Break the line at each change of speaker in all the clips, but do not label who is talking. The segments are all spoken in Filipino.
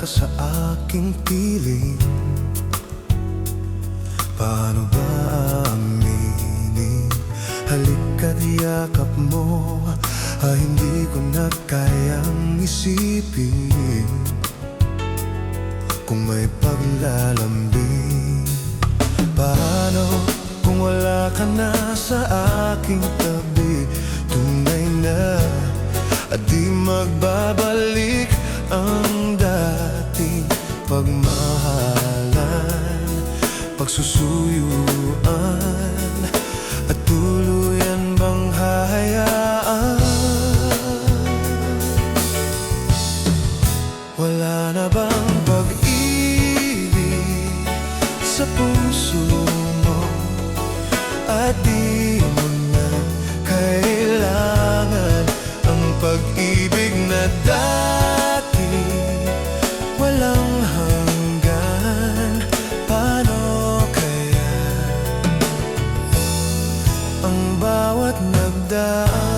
ka sa aking piling, paano ba aminin? Halika't yakap mo, hindi ko na kayang isipin kung may paglalambing. Paano kung wala ka na sa aking tabi? Tunay na at di magbabalik ang dating pagmahalan, pagsusuyuan, at tuluyan bang hahayaan? Wala na bang pag-ibig sa puso mo, at di mo na kailangan ang pag-ibig na dati walang hanggan? Paano kaya ang bawat nagdaan?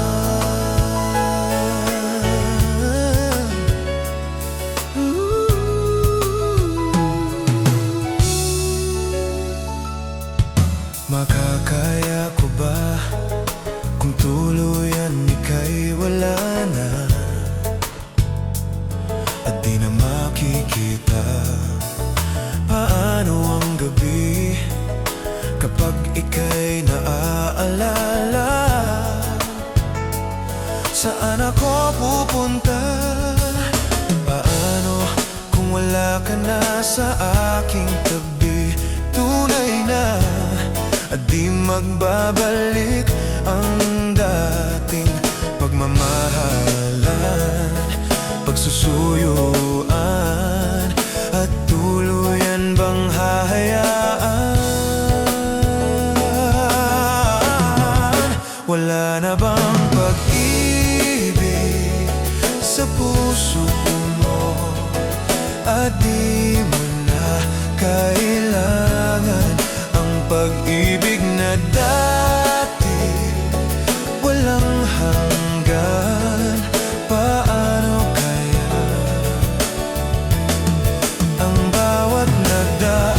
Makakaya ko ba kung tuluyan ika'y wala na, at di na makikita? Paano ang gabi kapag ika'y naaalala? Saan ako pupunta? Paano kung wala ka na sa aking tabi? Tunay na at di magbabalik ang dating pagmamahalan, pagsusuyuan, at tuluyan bang hahayaan? Wala na bang pag-ibig sa puso mo, at di mo na kailangan ang pag-ibig na dati walang hanggan? Paano kaya ang bawat nagdaan?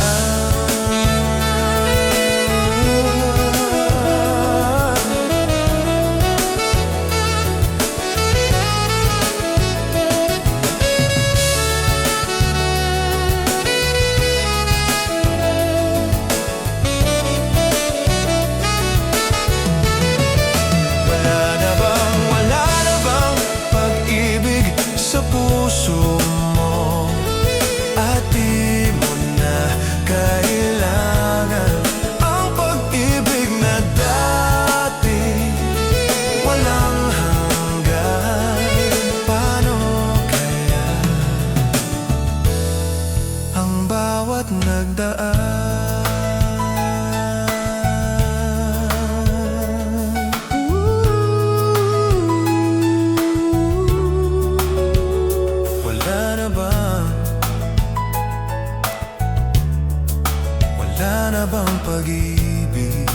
Puso mo, at di mo na kailangan ang pag-ibig na dati walang hanggan? Paano kaya ang bawat nagdaan? Wala na bang pag-ibig